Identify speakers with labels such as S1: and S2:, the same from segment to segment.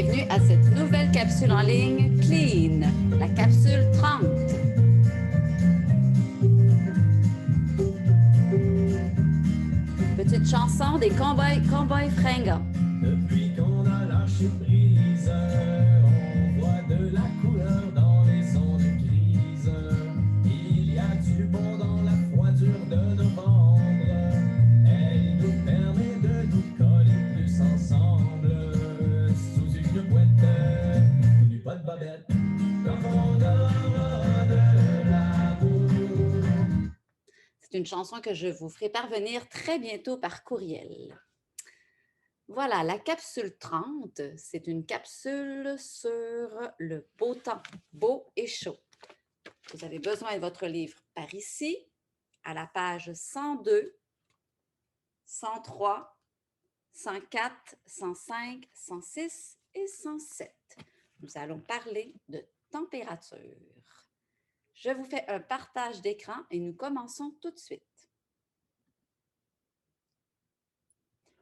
S1: bienvenue à cette nouvelle capsule en ligne Clean, la capsule 30. Petite chanson des cowboys fringants.
S2: Depuis qu'on a lâché prise, on voit de la couleur dans les ondes de crise. Il y a du bon dans la froidure de novembre. Elle nous permet de nous coller plus ensemble. Sous une couette, du pas de babette, comme on aura de l'amour.
S1: C'est une chanson que je vous ferai parvenir très bientôt par courriel. Voilà, la capsule 30, c'est une capsule sur le beau temps, beau et chaud. Vous avez besoin de votre livre par ici, à la page 102, 103, 104, 105, 106 et 107. Nous allons parler de température. Je vous fais un partage d'écran et nous commençons tout de suite.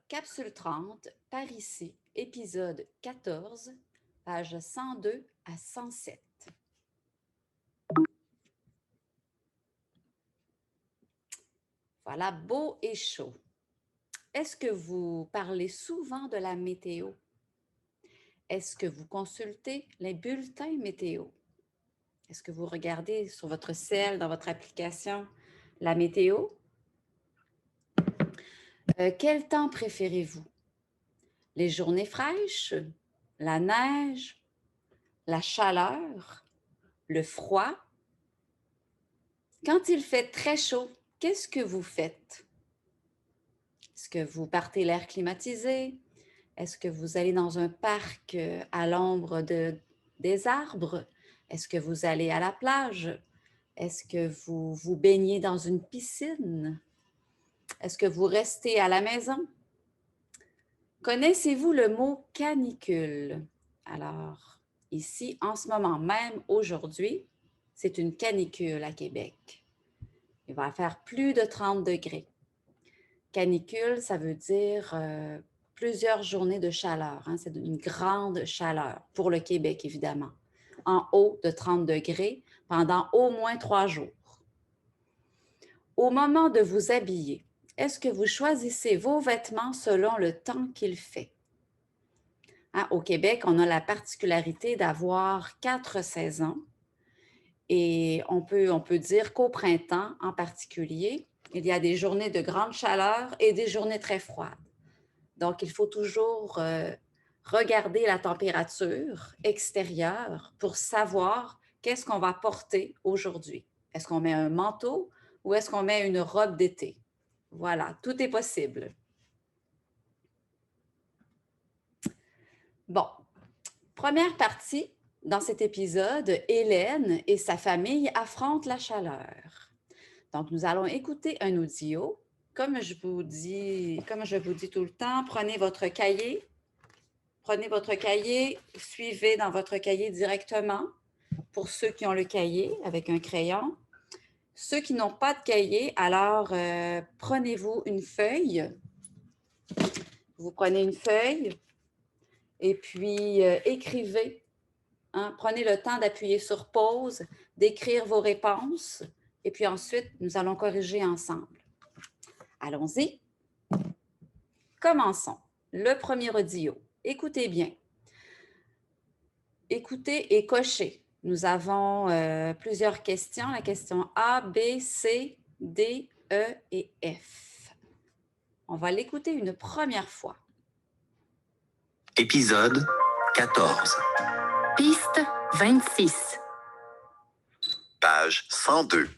S1: Capsule 30, par ici, épisode 14, pages 102 à 107. Voilà, beau et chaud. Est-ce que vous parlez souvent de la météo? Est-ce que vous consultez les bulletins météo? Est-ce que vous regardez sur votre cell, dans votre application, la météo? Quel temps préférez-vous? Les journées fraîches, la neige, la chaleur, le froid? Quand il fait très chaud, qu'est-ce que vous faites? Est-ce que vous partez l'air climatisé? Est-ce que vous allez dans un parc à l'ombre des arbres? Est-ce que vous allez à la plage? Est-ce que vous vous baignez dans une piscine? Est-ce que vous restez à la maison? Connaissez-vous le mot canicule? Alors, ici, en ce moment même, aujourd'hui, c'est une canicule à Québec. Il va faire plus de 30 degrés. Canicule, ça veut dire plusieurs journées de chaleur. Hein? C'est une grande chaleur pour le Québec, évidemment. En haut de 30 degrés pendant au moins 3 jours. Au moment de vous habiller, est-ce que vous choisissez vos vêtements selon le temps qu'il fait? Hein, au Québec, on a la particularité d'avoir 4 saisons et on peut dire qu'au printemps en particulier, il y a des journées de grande chaleur et des journées très froides. Donc, il faut toujours regarder la température extérieure pour savoir qu'est-ce qu'on va porter aujourd'hui. Est-ce qu'on met un manteau ou est-ce qu'on met une robe d'été? Voilà, tout est possible. Bon, première partie, dans cet épisode, Hélène et sa famille affrontent la chaleur. Donc, nous allons écouter un audio. Comme je vous dis tout le temps, prenez votre cahier, suivez dans votre cahier directement pour ceux qui ont le cahier avec un crayon. Ceux qui n'ont pas de cahier, alors prenez-vous une feuille. Vous prenez une feuille et puis écrivez. Hein, prenez le temps d'appuyer sur pause, d'écrire vos réponses et puis ensuite, nous allons corriger ensemble. Allons-y. Commençons. Le premier audio. Écoutez bien. Écoutez et cochez. Nous avons plusieurs questions. La question A, B, C, D, E et F. On va l'écouter une première fois.
S3: Épisode 14.
S4: Piste 26.
S3: Page 102.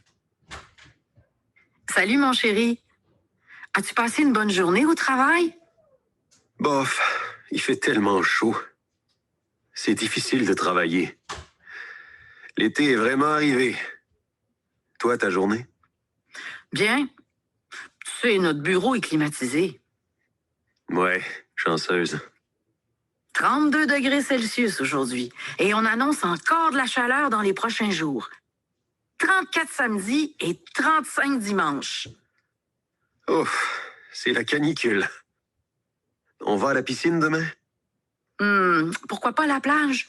S4: Salut mon chéri. As-tu passé une bonne journée au travail?
S5: Bof, il fait tellement chaud. C'est difficile de travailler. L'été est vraiment arrivé. Toi, ta journée?
S4: Bien. Tu sais, notre bureau est climatisé.
S5: Ouais, chanceuse.
S4: 32 degrés Celsius aujourd'hui. Et on annonce encore de la chaleur dans les prochains jours. 34 samedi et 35 dimanche.
S5: Ouf, c'est la canicule. On va à la piscine demain?
S4: Pourquoi pas la plage?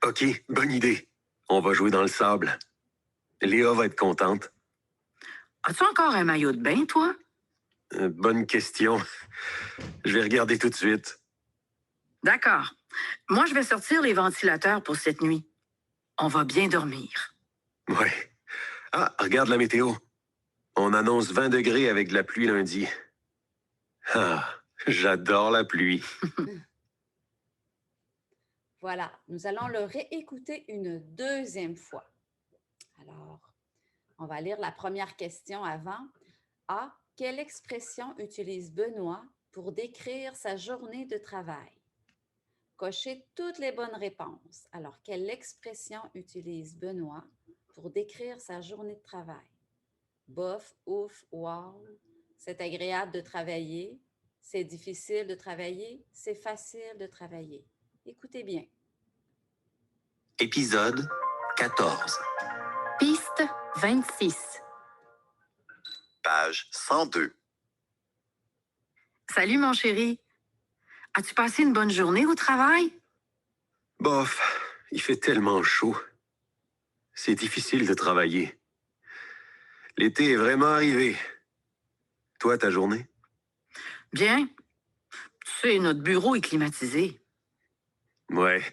S5: OK, bonne idée. On va jouer dans le sable. Léa va être contente.
S4: As-tu encore un maillot de bain, toi?
S5: Bonne question. Je vais regarder tout de suite.
S4: D'accord. Moi, je vais sortir les ventilateurs pour cette nuit. On va bien dormir.
S5: Ouais. Ah, regarde la météo. On annonce 20 degrés avec de la pluie lundi. Ah, j'adore la pluie.
S1: Voilà, nous allons le réécouter une deuxième fois. Alors, on va lire la première question avant. A. Quelle expression utilise Benoît pour décrire sa journée de travail? Cochez toutes les bonnes réponses. Alors, quelle expression utilise Benoît pour décrire sa journée de travail? Bof, ouf, wow. C'est agréable de travailler. C'est difficile de travailler. C'est facile de travailler. Écoutez bien.
S3: Épisode 14.
S4: Piste 26.
S3: Page 102.
S4: Salut, mon chéri. As-tu passé une bonne journée au travail?
S5: Bof, il fait tellement chaud. C'est difficile de travailler. L'été est vraiment arrivé. Toi, ta journée?
S4: Bien. Tu sais, notre bureau est climatisé.
S5: Ouais.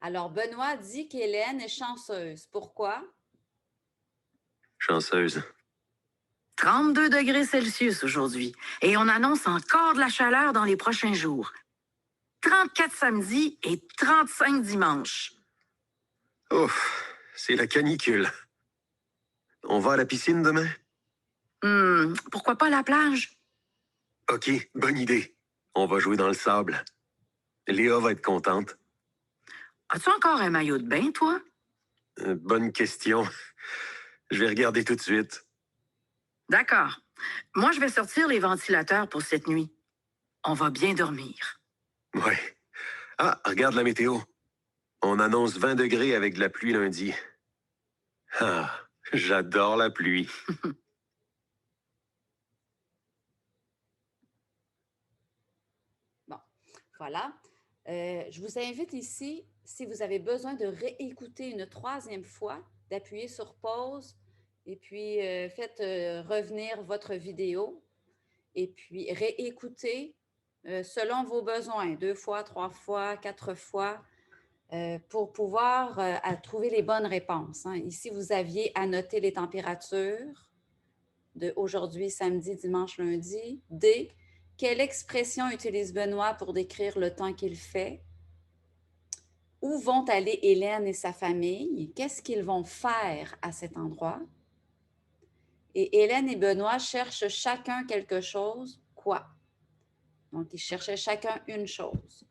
S1: Alors, Benoît dit qu'Hélène est chanceuse. Pourquoi?
S5: Chanceuse.
S4: 32 degrés Celsius aujourd'hui. Et on annonce encore de la chaleur dans les prochains jours. 34 samedi et 35 dimanche.
S5: Ouf, c'est la canicule. On va à la piscine demain?
S4: Pourquoi pas la plage?
S5: OK, bonne idée. On va jouer dans le sable. Léa va être contente.
S4: As-tu encore un maillot de bain, toi?
S5: Bonne question. Je vais regarder tout de suite.
S4: D'accord. Moi, je vais sortir les ventilateurs pour cette nuit. On va bien dormir.
S5: Ouais. Ah, regarde la météo. On annonce 20 degrés avec de la pluie lundi. Ah, j'adore la pluie.
S1: Bon, voilà. Je vous invite ici, si vous avez besoin de réécouter une troisième fois, d'appuyer sur pause et puis faites revenir votre vidéo et puis réécoutez selon vos besoins, 2 fois, 3 fois, 4 fois, pour pouvoir trouver les bonnes réponses, hein. Ici, vous aviez annoté les températures de aujourd'hui, samedi, dimanche, lundi. D. Quelle expression utilise Benoît pour décrire le temps qu'il fait? Où vont aller Hélène et sa famille? Qu'est-ce qu'ils vont faire à cet endroit? Et Hélène et Benoît cherchent chacun quelque chose. Quoi? Donc, ils cherchaient chacun une chose.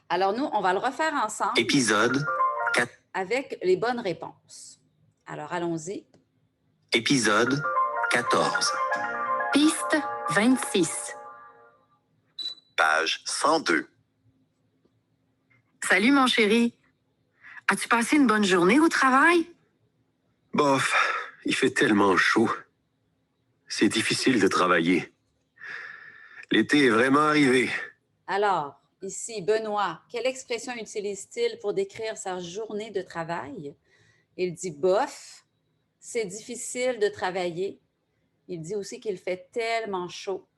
S1: Alors, nous, on va le refaire ensemble
S3: Épisode 4.
S1: avec les bonnes réponses. Alors, allons-y.
S3: Épisode 14.
S4: Piste 26.
S3: Page 102.
S4: Salut, mon chéri. As-tu passé une bonne journée au travail?
S5: Bof, il fait tellement chaud. C'est difficile de travailler. L'été est vraiment arrivé.
S1: Alors, ici, Benoît, quelle expression utilise-t-il pour décrire sa journée de travail? Il dit bof, c'est difficile de travailler. Il dit aussi qu'il fait tellement chaud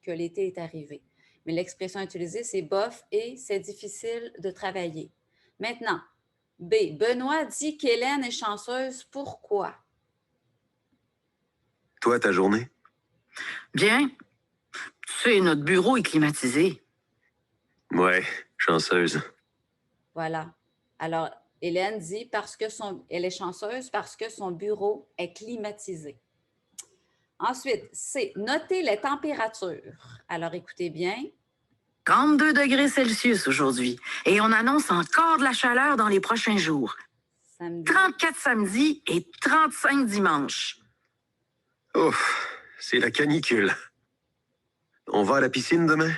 S1: que l'été est arrivé. Mais l'expression utilisée, c'est bof et c'est difficile de travailler. Maintenant, B. Benoît dit qu'Hélène est chanceuse. Pourquoi?
S5: Toi, ta journée?
S4: Bien. Tu sais, notre bureau est climatisé.
S5: Ouais, chanceuse.
S1: Voilà. Alors, Hélène dit elle est chanceuse parce que son bureau est climatisé. Ensuite, C. Notez les températures. Alors, écoutez bien.
S4: 32 degrés Celsius aujourd'hui. Et on annonce encore de la chaleur dans les prochains jours.
S1: Samedi.
S4: 34 samedi et 35 dimanche.
S5: Ouf, c'est la canicule. On va à la piscine demain?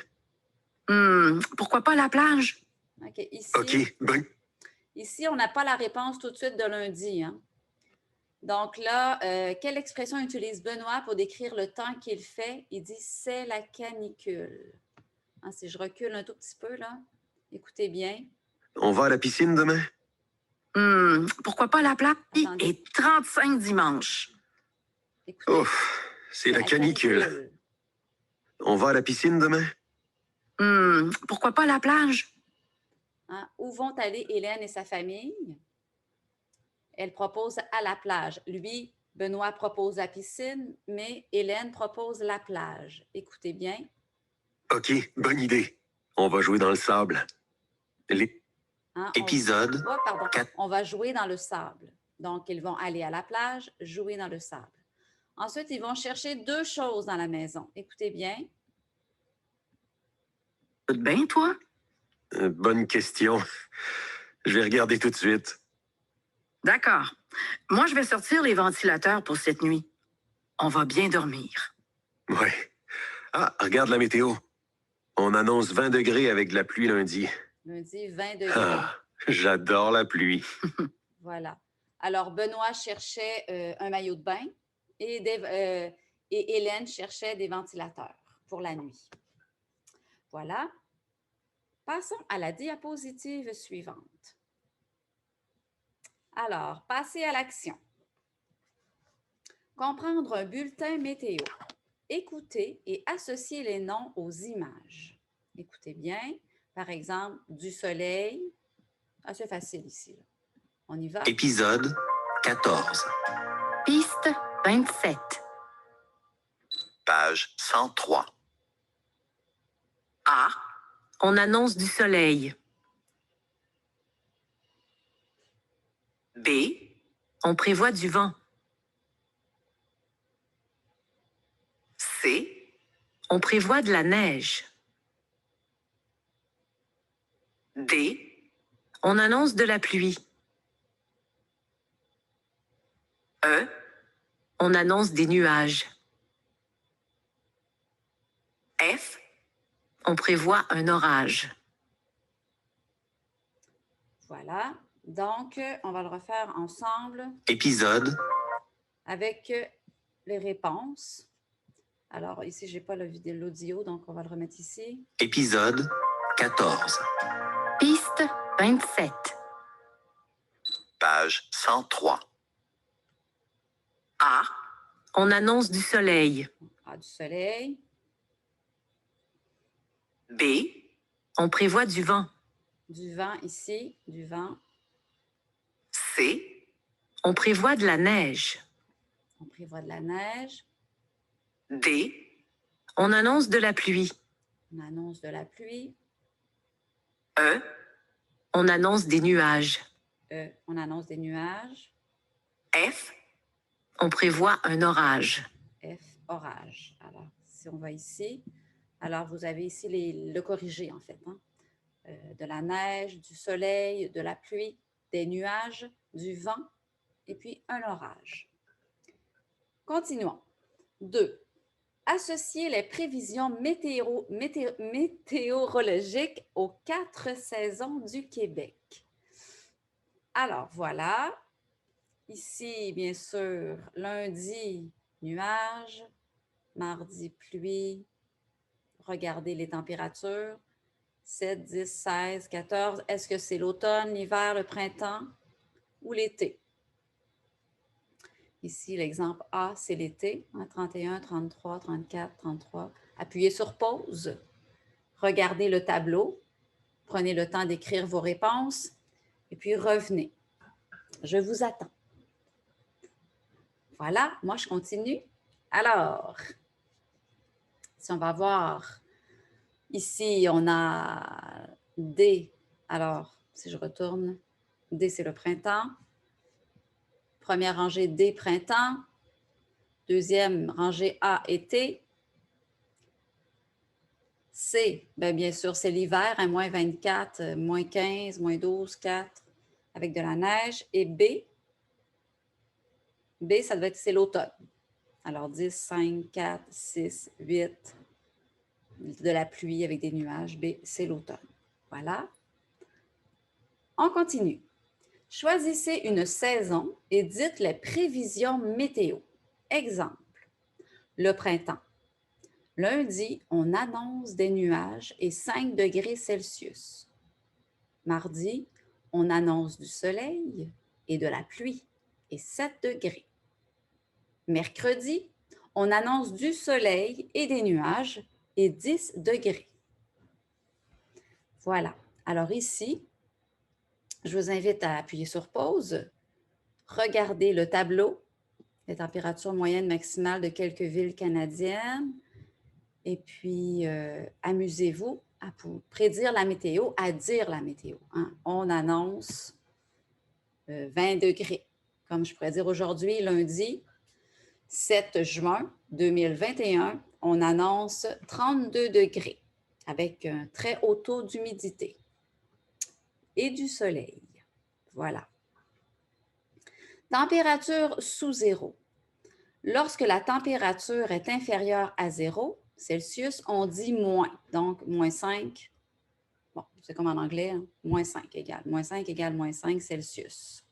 S4: Pourquoi pas la plage?
S1: OK.
S5: OK, bonne.
S1: Ici, on n'a pas la réponse tout de suite de lundi, hein? Donc là, quelle expression utilise Benoît pour décrire le temps qu'il fait? Il dit « c'est la canicule ». Hein, si je recule un tout petit peu, là, écoutez bien.
S5: On va à la piscine demain?
S4: Pourquoi pas la plage?
S1: Attendez.
S4: Et 35 dimanches.
S1: Écoutez,
S5: Ouf, c'est la canicule.
S1: canicule.
S5: On va à la piscine demain?
S4: Pourquoi pas la plage?
S1: Hein, où vont aller Hélène et sa famille? Elle propose à la plage. Lui, Benoît propose la piscine, mais Hélène propose la plage. Écoutez bien.
S5: OK, bonne idée. On va jouer dans le sable.
S1: Hein,
S3: Épisode
S1: Oh, pardon.
S3: 4.
S1: On va jouer dans le sable. Donc, ils vont aller à la plage, jouer dans le sable. Ensuite, ils vont chercher 2 choses dans la maison. Écoutez bien.
S4: Tout bien, toi?
S5: Bonne question. Je vais regarder tout de suite.
S4: D'accord. Moi, je vais sortir les ventilateurs pour cette nuit. On va bien dormir.
S5: Ouais. Ah, regarde la météo. On annonce 20 degrés avec de la pluie lundi.
S1: Lundi, 20 degrés.
S5: Ah, j'adore la pluie.
S1: Voilà. Alors, Benoît cherchait un maillot de bain et Hélène cherchait des ventilateurs pour la nuit. Voilà. Passons à la diapositive suivante. Alors, passez à l'action. Comprendre un bulletin météo. Écoutez et associez les noms aux images. Écoutez bien. Par exemple, du soleil. Assez facile ici. Là. On y va?
S3: Épisode 14.
S4: Piste 27.
S3: Page 103.
S4: A. On annonce du soleil. B. On prévoit du vent. C. On prévoit de la neige. D. On annonce de la pluie. E. On annonce des nuages. F. On prévoit un orage.
S1: Voilà. Donc, on va le refaire ensemble
S3: Épisode
S1: avec les réponses. Alors, ici, je n'ai pas l'audio, donc on va le remettre ici.
S3: Épisode 14.
S4: Piste 27.
S3: Page 103.
S4: A. On annonce du soleil.
S1: Ah, du soleil.
S4: B. On prévoit du vent.
S1: Du vent ici, du vent.
S4: C. On prévoit de la neige.
S1: On prévoit de la neige.
S4: D. On annonce de la pluie.
S1: On annonce de la pluie.
S4: E. On annonce des nuages.
S1: On annonce des nuages.
S4: F. On prévoit un orage.
S1: F, orage. Alors, si on va ici, alors vous avez ici le corrigé, en fait. Hein? De la neige, du soleil, de la pluie, des nuages, du vent et puis un orage. Continuons. 2. Associer les prévisions météorologiques aux 4 saisons du Québec. Alors, voilà. Ici, bien sûr, lundi, nuages. Mardi, pluie. Regardez les températures. 7, 10, 16, 14. Est-ce que c'est l'automne, l'hiver, le printemps ou l'été? Ici, l'exemple A, c'est l'été. 31, 33, 34, 33. Appuyez sur pause. Regardez le tableau. Prenez le temps d'écrire vos réponses et puis revenez. Je vous attends. Voilà, moi, je continue. Alors, si on va voir, ici, on a D. Alors, si je retourne, D, c'est le printemps. Première rangée, D, printemps. Deuxième rangée, A, été. C, bien sûr, c'est l'hiver, hein, moins 24, moins 15, moins 12, 4, avec de la neige. Et B, ça doit être, c'est l'automne. Alors, 10, 5, 4, 6, 8, de la pluie avec des nuages. B, c'est l'automne. Voilà. On continue. Choisissez une saison et dites les prévisions météo. Exemple, le printemps. Lundi, on annonce des nuages et 5 degrés Celsius. Mardi, on annonce du soleil et de la pluie et 7 degrés. Mercredi, on annonce du soleil et des nuages et 10 degrés. Voilà. Alors ici, je vous invite à appuyer sur pause, regarder le tableau, les températures moyennes maximales de quelques villes canadiennes, et puis amusez-vous à prédire la météo, à dire la météo. Hein. On annonce 20 degrés. Comme je pourrais dire aujourd'hui, lundi 7 juin 2021, on annonce 32 degrés avec un très haut taux d'humidité et du soleil. Voilà. Température sous zéro. Lorsque la température est inférieure à 0 Celsius, on dit moins. Donc, moins 5. Bon, c'est comme en anglais, hein? Moins 5 égale. Moins 5 égale moins 5 Celsius.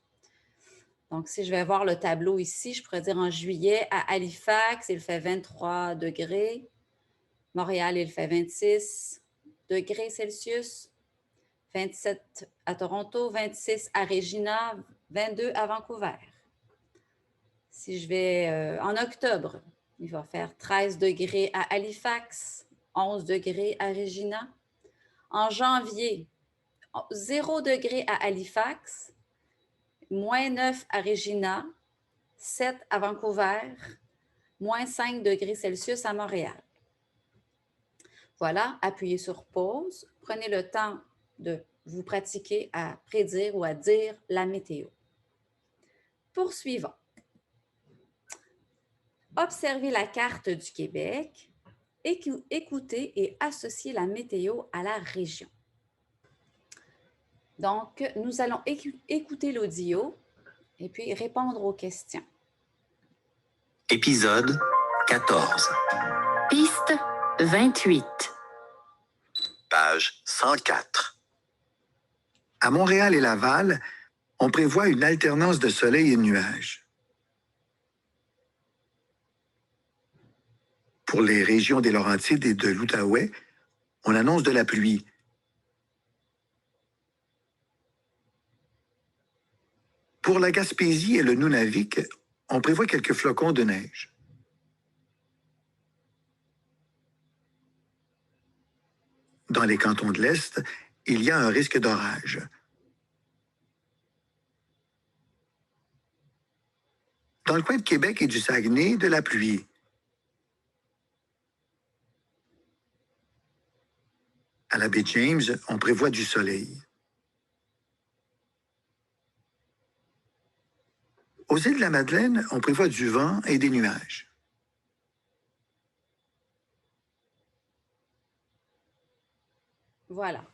S1: Donc, si je vais voir le tableau ici, je pourrais dire en juillet, à Halifax, il fait 23 degrés. Montréal, il fait 26 degrés Celsius. 27 à Toronto, 26 à Regina, 22 à Vancouver. Si je vais en octobre, il va faire 13 degrés à Halifax, 11 degrés à Regina. En janvier, 0 degré à Halifax, moins 9 à Regina, 7 à Vancouver, moins 5 degrés Celsius à Montréal. Voilà, appuyez sur pause. Prenez le temps de vous pratiquer à prédire ou à dire la météo. Poursuivons. Observez la carte du Québec, écoutez et associez la météo à la région. Donc, nous allons écouter l'audio et puis répondre aux questions.
S3: Épisode 14.
S4: Piste 28.
S3: Page 104.
S6: À Montréal et Laval, on prévoit une alternance de soleil et de nuages. Pour les régions des Laurentides et de l'Outaouais, on annonce de la pluie. Pour la Gaspésie et le Nunavik, on prévoit quelques flocons de neige. Dans les cantons de l'Est, il y a un risque d'orage. Dans le coin de Québec et du Saguenay, de la pluie. À la baie James, on prévoit du soleil. Aux îles de la Madeleine, on prévoit du vent et des nuages.
S1: Voilà.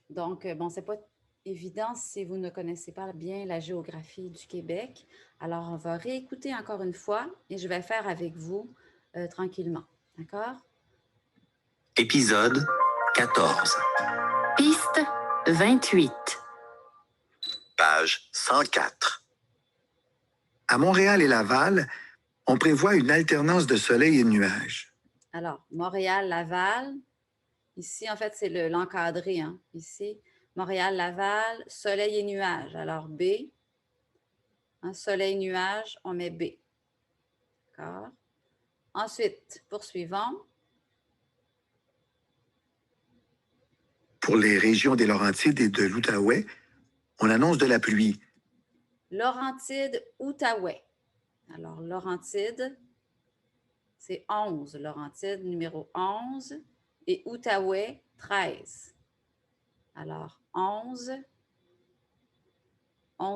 S1: Donc, bon, c'est pas évident si vous ne connaissez pas bien la géographie du Québec. Alors, on va réécouter encore une fois et je vais faire avec vous tranquillement. D'accord?
S3: Épisode 14.
S4: Piste 28.
S3: Page 104.
S6: À Montréal et Laval, on prévoit une alternance de soleil et de nuages.
S1: Alors, Montréal, Laval. Ici, en fait, c'est l'encadré. Hein? Ici, Montréal, Laval, soleil et nuages. Alors, B. Hein, soleil, nuage, on met B. D'accord? Ensuite, poursuivons.
S6: Pour les régions des Laurentides et de l'Outaouais, on annonce de la pluie.
S1: Laurentides, Outaouais. Alors, Laurentides, c'est 11. Laurentides, numéro 11. Et Outaouais, 13. Alors, 11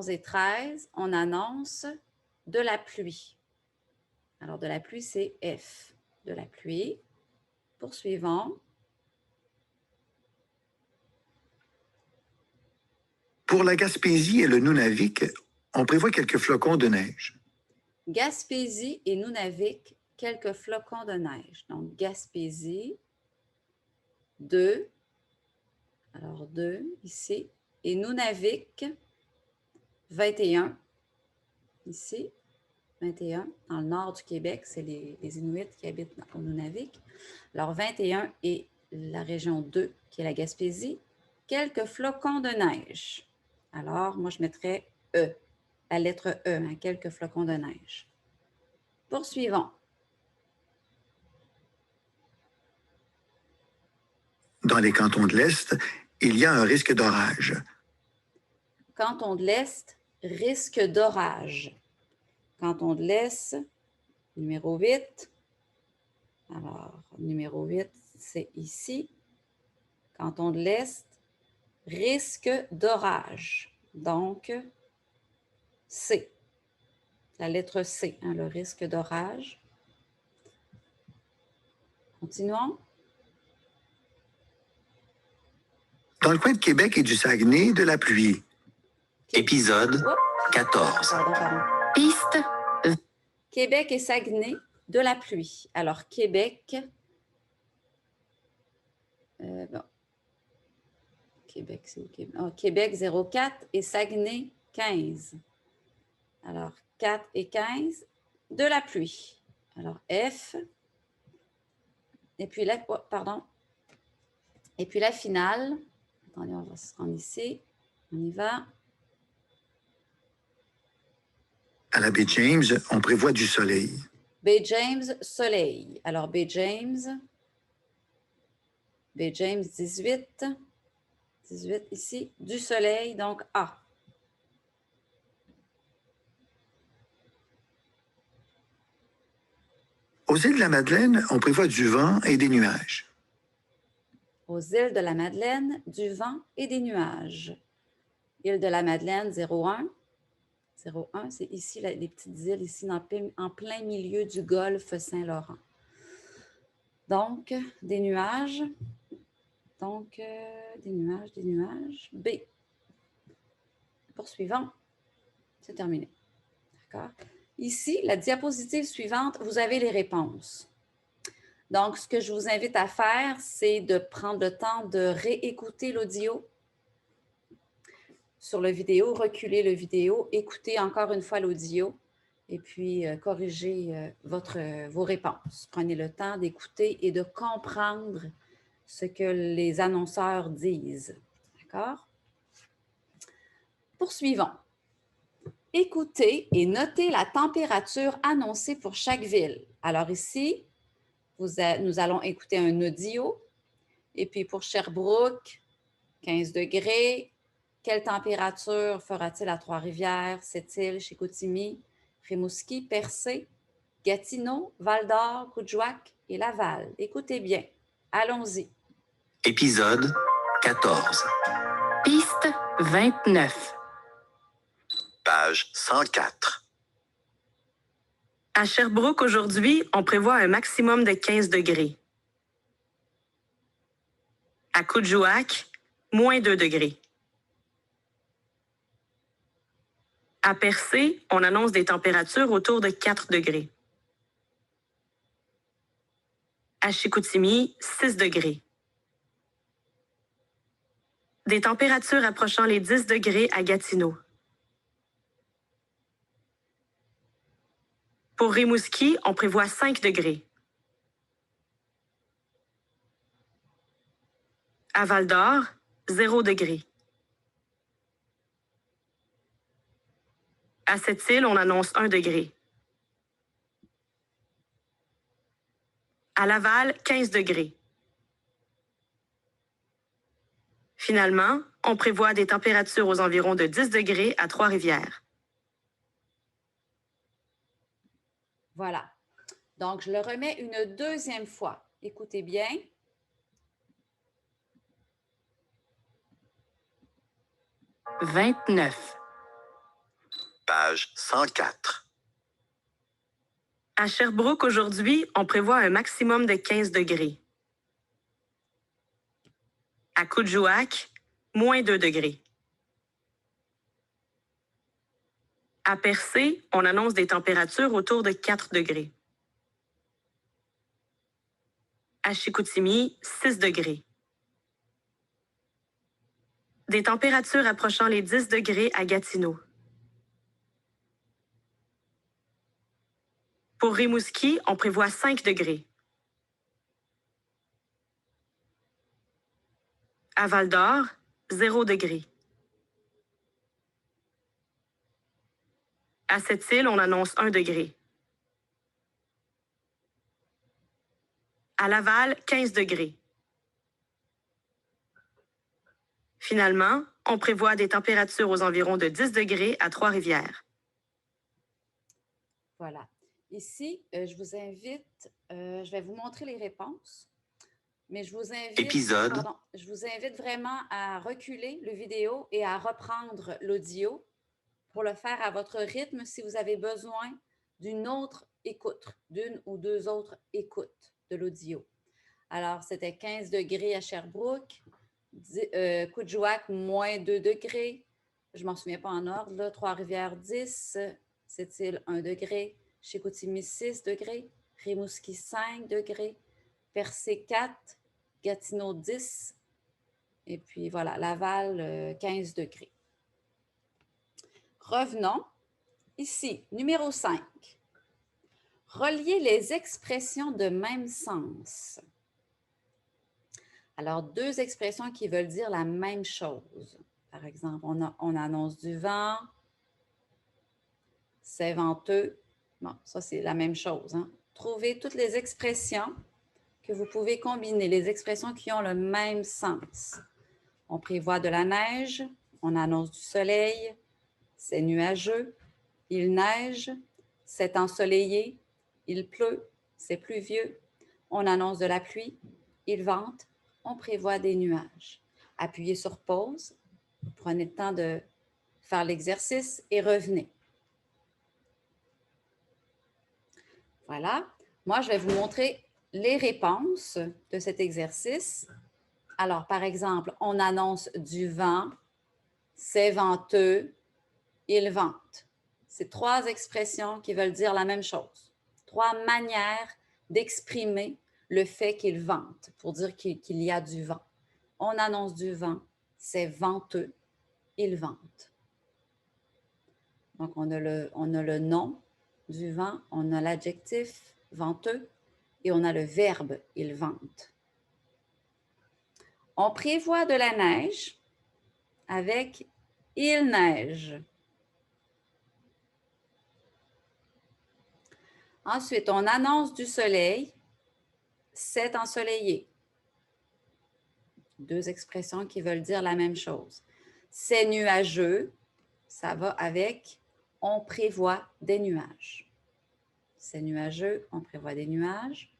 S1: et 13, on annonce de la pluie. Alors, de la pluie, c'est F. De la pluie. Poursuivons.
S6: Pour la Gaspésie et le Nunavik, on prévoit quelques flocons de neige.
S1: Gaspésie et Nunavik, quelques flocons de neige. Donc, Gaspésie, 2. Alors, 2 ici. Et Nunavik, 21 ici. 21. Dans le nord du Québec, c'est les Inuits qui habitent au Nunavik. Alors, 21 et la région 2, qui est la Gaspésie. Quelques flocons de neige. Alors, moi, je mettrais E, la lettre E, hein, quelques flocons de neige. Poursuivons.
S6: Dans les cantons de l'Est, il y a un risque d'orage.
S1: Canton de l'Est, risque d'orage. Canton de l'Est, numéro 8. Alors, numéro 8, c'est ici. Canton de l'Est, risque d'orage. Donc, C. La lettre C, hein, le risque d'orage. Continuons.
S6: Dans le coin de Québec et du Saguenay, de la pluie.
S3: Épisode
S1: Oups,
S3: 14.
S1: pardon.
S4: Piste
S1: Québec et Saguenay, de la pluie. Alors, Québec. Bon. Québec, c'est où Québec? Oh, Québec 04 et Saguenay 15. Alors, 4 et 15, de la pluie. Alors, F. Et puis la, oh, pardon. Et puis la finale. Attendez, on va se rendre ici. On y va.
S6: À la baie James, on prévoit du soleil.
S1: Baie James, soleil. Alors, Baie James 18. 18 ici, du soleil, donc A.
S6: Aux îles de la Madeleine, on prévoit du vent et des nuages.
S1: Aux îles de la Madeleine, du vent et des nuages. Île de la Madeleine, 01. 01, c'est ici, les petites îles, ici, en plein milieu du golfe Saint-Laurent. Donc, des nuages. Donc, des nuages. B. Poursuivant. C'est terminé. D'accord? Ici, la diapositive suivante, vous avez les réponses. Donc, ce que je vous invite à faire, c'est de prendre le temps de réécouter l'audio sur le vidéo, reculer le vidéo, écouter encore une fois l'audio et puis corriger vos réponses. Prenez le temps d'écouter et de comprendre ce que les annonceurs disent. D'accord? Poursuivons. Écoutez et notez la température annoncée pour chaque ville. Alors ici, nous allons écouter un audio. Et puis pour Sherbrooke, 15 degrés. Quelle température fera-t-il à Trois-Rivières, Sept-Îles, Chicoutimi, Rimouski, Percé, Gatineau, Val-d'Or, Coudjouac et Laval? Écoutez bien. Allons-y.
S3: Épisode 14.
S4: Piste 29.
S3: Page 104.
S7: À Sherbrooke, aujourd'hui, on prévoit un maximum de 15 degrés. À Coudjouac, moins 2 degrés. À Percé, on annonce des températures autour de 4 degrés. À Chicoutimi, 6 degrés. Des températures approchant les 10 degrés à Gatineau. Pour Rimouski, on prévoit 5 degrés. À Val-d'Or, 0 degré. À Sept-Îles, on annonce 1 degré. À Laval, 15 degrés. Finalement, on prévoit des températures aux environs de 10 degrés à Trois-Rivières.
S1: Voilà. Donc, je le remets une deuxième fois. Écoutez bien.
S4: « 29.
S3: Page 104.
S7: À Sherbrooke, aujourd'hui, on prévoit un maximum de 15 degrés. À Coudjouac, moins 2 degrés. À Percé, on annonce des températures autour de 4 degrés. À Chicoutimi, 6 degrés. Des températures approchant les 10 degrés à Gatineau. Pour Rimouski, on prévoit 5 degrés. À Val-d'Or, 0 degré. À Sept-Îles, on annonce 1 degré. À Laval, 15 degrés. Finalement, on prévoit des températures aux environs de 10 degrés à Trois-Rivières.
S1: Voilà. Ici, je vous invite, je vais vous montrer les réponses, mais je vous invite vraiment à reculer le vidéo et à reprendre l'audio pour le faire à votre rythme si vous avez besoin d'une autre écoute, d'une ou deux autres écoutes de l'audio. Alors, c'était 15 degrés à Sherbrooke, Coudjouac, moins 2 degrés. Je ne m'en souviens pas en ordre, là. Trois-Rivières, 10. Sept-Îles, 1 degré. Chicoutimi, 6 degrés. Rimouski, 5 degrés. Percé, 4. Gatineau, 10. Et puis, voilà, Laval, 15 degrés. Revenons. Ici, numéro 5. Relier les expressions de même sens. Alors, deux expressions qui veulent dire la même chose. Par exemple, on annonce du vent, c'est venteux. Bon, ça, c'est la même chose. Hein? Trouvez toutes les expressions que vous pouvez combiner, les expressions qui ont le même sens. On prévoit de la neige, on annonce du soleil, c'est nuageux, il neige, c'est ensoleillé, il pleut, c'est pluvieux, on annonce de la pluie, il vente, on prévoit des nuages. Appuyez sur pause, prenez le temps de faire l'exercice et revenez. Voilà. Moi, je vais vous montrer les réponses de cet exercice. Alors, par exemple, on annonce du vent, c'est venteux, il vente. C'est trois expressions qui veulent dire la même chose. Trois manières d'exprimer le fait qu'il vente, pour dire qu'il y a du vent. On annonce du vent, c'est venteux, il vente. Donc, on a le nom du vent, on a l'adjectif venteux et on a le verbe il vente. On prévoit de la neige avec il neige. Ensuite, on annonce du soleil, c'est ensoleillé. Deux expressions qui veulent dire la même chose. C'est nuageux, ça va avec on prévoit des nuages. C'est nuageux, on prévoit des nuages.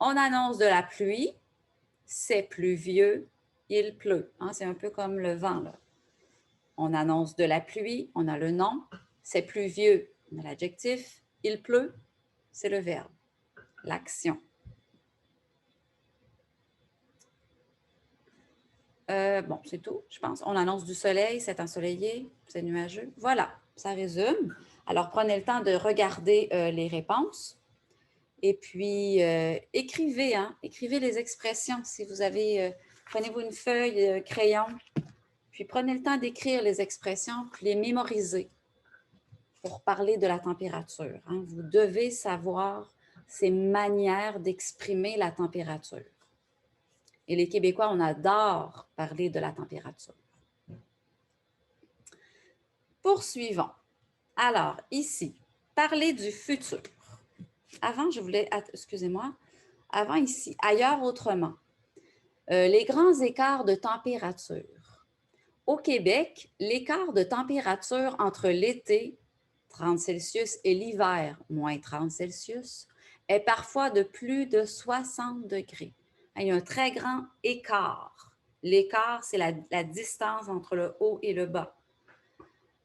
S1: On annonce de la pluie, c'est pluvieux, il pleut. Hein, c'est un peu comme le vent, là. On annonce de la pluie, on a le nom, c'est pluvieux, on a l'adjectif, il pleut, c'est le verbe, l'action. Bon, c'est tout, je pense. On annonce du soleil, c'est ensoleillé, c'est nuageux. Voilà, ça résume. Alors, prenez le temps de regarder les réponses. Et puis, écrivez, hein, écrivez les expressions. Si vous avez, prenez-vous une feuille, crayon, puis prenez le temps d'écrire les expressions, puis les mémoriser pour parler de la température. Hein. Vous devez savoir ces manières d'exprimer la température. Et les Québécois, on adore parler de la température. Poursuivons. Alors, ici, parler du futur. Avant, je voulais, excusez-moi, avant ici, ailleurs autrement. Les grands écarts de température. Au Québec, l'écart de température entre l'été, 30 Celsius, et l'hiver, moins 30 Celsius, est parfois de plus de 60 degrés. Il y a un très grand écart. L'écart, c'est la distance entre le haut et le bas.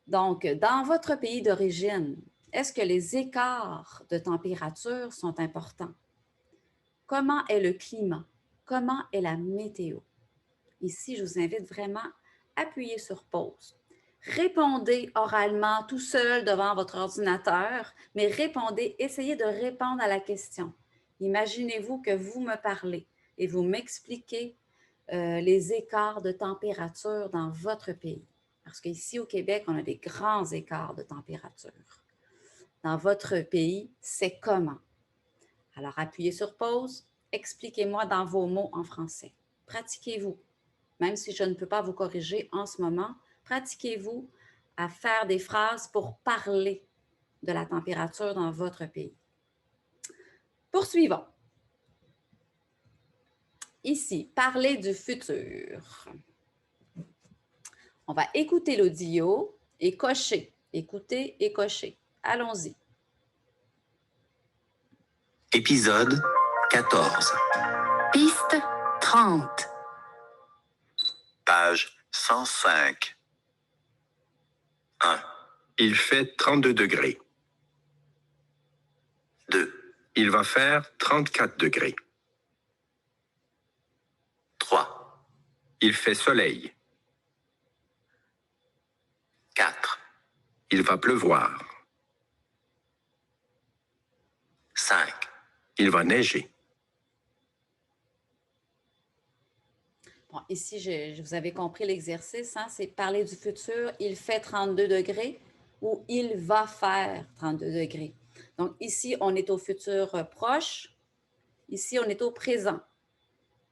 S1: Donc, dans votre pays d'origine, est-ce que les écarts de température sont importants? Comment est le climat? Comment est la météo? Ici, je vous invite vraiment à appuyer sur pause. Répondez oralement tout seul devant votre ordinateur, mais répondez, essayez de répondre à la question. Imaginez-vous que vous me parlez et vous m'expliquez les écarts de température dans votre pays. Parce qu'ici, au Québec, on a des grands écarts de température. dans votre pays, c'est comment? Alors, appuyez sur pause. Expliquez-moi dans vos mots en français. Pratiquez-vous. Même si je ne peux pas vous corriger en ce moment, pratiquez-vous à faire des phrases pour parler de la température dans votre pays. Poursuivons. Ici, parler du futur. On va écouter l'audio et cocher. Écouter et cocher. Allons-y.
S3: Épisode 14.
S4: Piste 30.
S3: Page 105. 1,
S5: Il fait 32 degrés.
S3: 2,
S5: Il va faire 34 degrés.
S3: 3,
S5: Il fait soleil.
S3: 4,
S5: Il va pleuvoir.
S3: 5,
S5: Il va neiger.
S1: Bon, ici, vous avez compris l'exercice, hein? C'est parler du futur. Il fait 32 degrés ou il va faire 32 degrés. Donc, ici, on est au futur proche. Ici, on est au présent.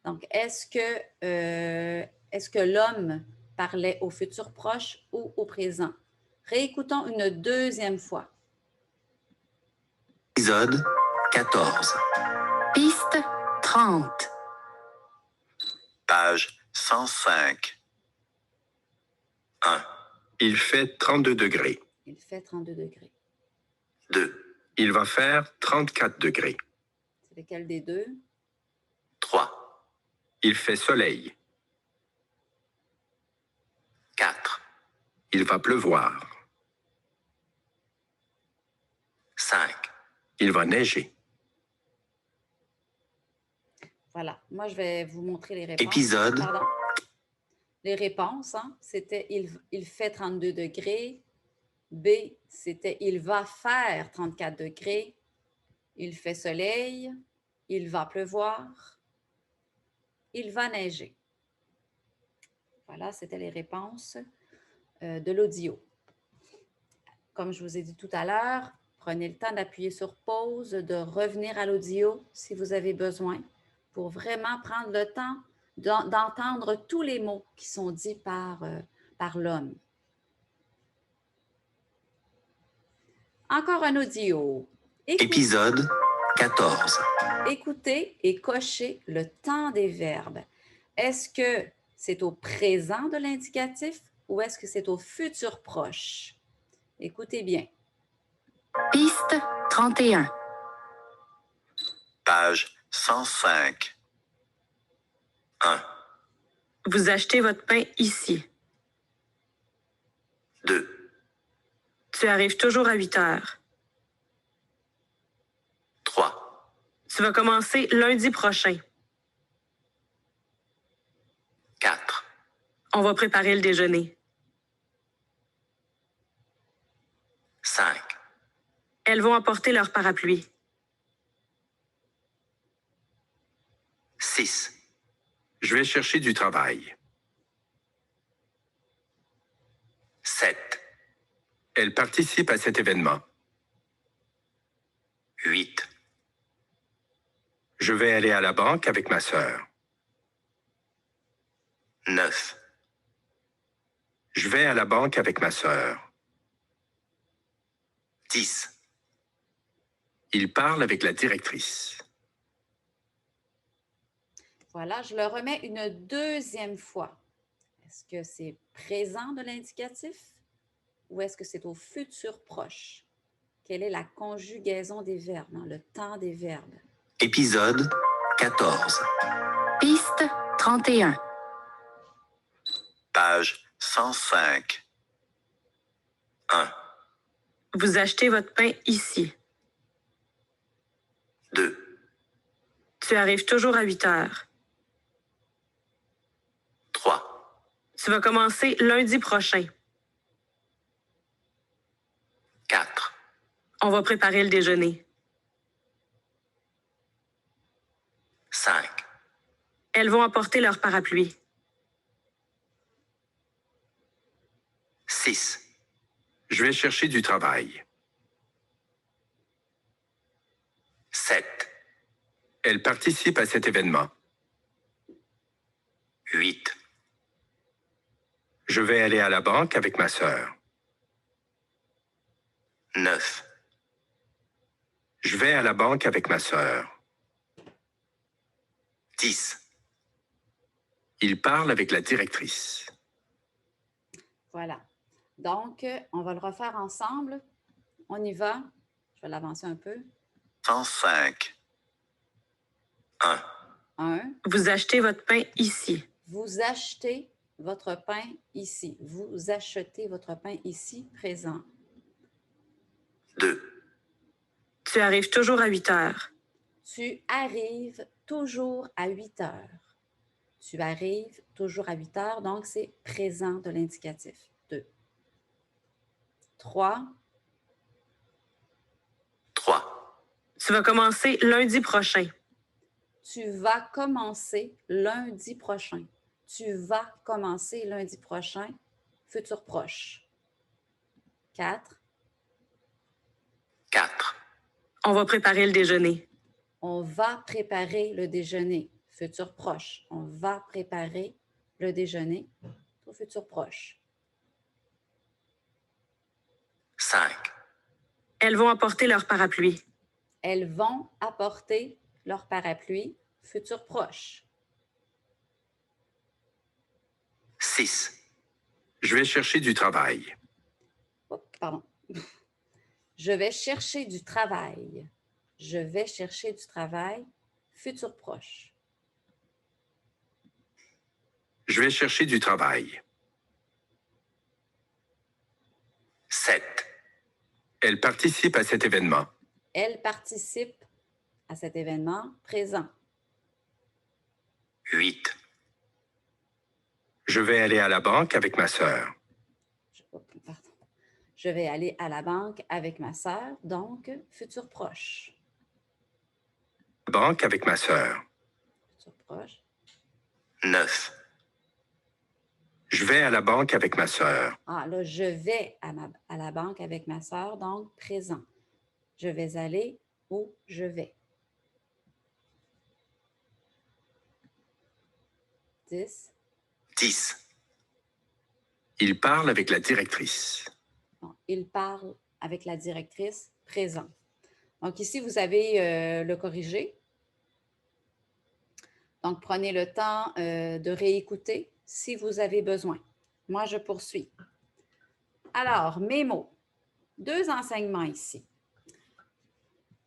S1: Donc, est-ce que l'homme parlait au futur proche ou au présent? Réécoutons une deuxième fois.
S3: épisode 14.
S4: Piste 30.
S3: Page 105. 1,
S5: Il fait 32 degrés.
S1: Il fait 32 degrés.
S3: 2,
S5: Il va faire 34 degrés.
S1: C'est lequel des deux?
S3: 3,
S5: Il fait soleil.
S3: 4,
S5: Il va pleuvoir.
S3: 5,
S5: Il va neiger.
S1: Voilà. Moi, je vais vous montrer les réponses.
S3: Épisode.
S1: Pardon. Les réponses, hein, c'était il fait 32 degrés. B, c'était il va faire 34 degrés. Il fait soleil. Il va pleuvoir. Il va neiger. Voilà, c'était les réponses de l'audio. Comme je vous ai dit tout à l'heure, prenez le temps d'appuyer sur pause, de revenir à l'audio si vous avez besoin, pour vraiment prendre le temps d'entendre tous les mots qui sont dits par l'homme. Encore un audio.
S3: épisode 14.
S1: Écoutez et cochez le temps des verbes. Est-ce que c'est au présent de l'indicatif ou est-ce que c'est au futur proche? Écoutez bien.
S4: Piste 31.
S3: Page 105. 1,
S7: Vous achetez votre pain ici.
S3: 2,
S7: Tu arrives toujours à 8 heures.
S3: 3,
S7: Tu vas commencer lundi prochain.
S3: 4,
S7: On va préparer le déjeuner.
S3: 5,
S7: Elles vont apporter leur parapluie.
S3: 6,
S5: Je vais chercher du travail.
S3: 7,
S5: Elle participe à cet événement.
S3: 8,
S5: Je vais aller à la banque avec ma sœur.
S3: 9,
S5: Je vais à la banque avec ma sœur.
S3: 10,
S5: Il parle avec la directrice.
S1: Voilà, je le remets une deuxième fois. Est-ce que c'est présent de l'indicatif ou est-ce que c'est au futur proche? Quelle est la conjugaison des verbes, hein, le temps des verbes?
S3: épisode 14.
S4: Piste 31.
S3: Page 105. 1,
S7: Vous achetez votre pain ici.
S3: 2,
S7: Tu arrives toujours à 8 heures.
S3: 3,
S7: Tu vas commencer lundi prochain.
S3: 4,
S7: On va préparer le déjeuner.
S3: 5,
S7: Elles vont apporter leur parapluie.
S3: 6,
S5: Je vais chercher du travail.
S8: Elle participe à cet événement.
S3: 8,
S8: Je vais aller à la banque avec ma sœur.
S3: 9,
S8: Je vais à la banque avec ma sœur.
S3: 10,
S8: Il parle avec la directrice.
S1: Voilà. Donc, on va le refaire ensemble. On y va. Je vais l'avancer un peu.
S3: 105, 1,
S1: 1.
S7: Vous achetez votre pain ici.
S1: Vous achetez votre pain ici. Vous achetez votre pain ici, présent.
S3: 2,
S7: Tu arrives toujours à 8 heures.
S1: Tu arrives toujours à 8 heures. Tu arrives toujours à 8 heures, donc c'est présent de l'indicatif. 2. 3.
S3: 3,
S7: Tu vas commencer lundi prochain.
S1: Tu vas commencer lundi prochain. Tu vas commencer lundi prochain, futur proche. 4.
S3: 4,
S7: On va préparer le déjeuner.
S1: On va préparer le déjeuner, futur proche. On va préparer le déjeuner au futur proche.
S3: 5,
S7: Elles vont apporter leur parapluie.
S1: Elles vont apporter leur parapluie, futur proche.
S3: 6,
S8: Je vais chercher du travail.
S1: Pardon. Je vais chercher du travail. Je vais chercher du travail, futur proche.
S8: Je vais chercher du travail.
S3: 7,
S8: Elle participe à cet événement.
S1: Elle participe à cet événement présent.
S3: 8,
S8: Je vais aller à la banque avec ma sœur.
S1: Pardon. Je vais aller à la banque avec ma sœur, donc futur proche.
S8: Banque avec ma sœur.
S1: Futur proche.
S3: 9,
S8: Je vais à la banque avec ma sœur.
S1: Ah, là, je vais à la banque avec ma sœur, donc présent. Je vais aller où je vais. 10.
S3: 10,
S8: Il parle avec la directrice.
S1: Bon, il parle avec la directrice, présent. Donc ici, vous avez le corrigé. Donc, prenez le temps de réécouter si vous avez besoin. Moi, je poursuis. Alors, mémo. 2 enseignements ici.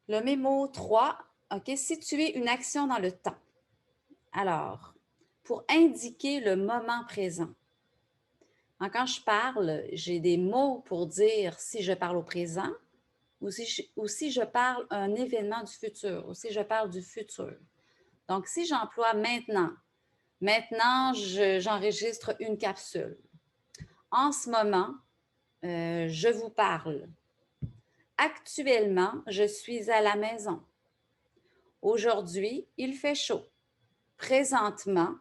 S1: Le mémo 3, OK, situer une action dans le temps. Alors, pour indiquer le moment présent. Donc, quand je parle, j'ai des mots pour dire si je parle au présent ou si je parle un événement du futur, ou si je parle du futur. Donc, si j'emploie maintenant, j'enregistre une capsule. En ce moment, je vous parle. Actuellement, je suis à la maison. Aujourd'hui, il fait chaud. Présentement,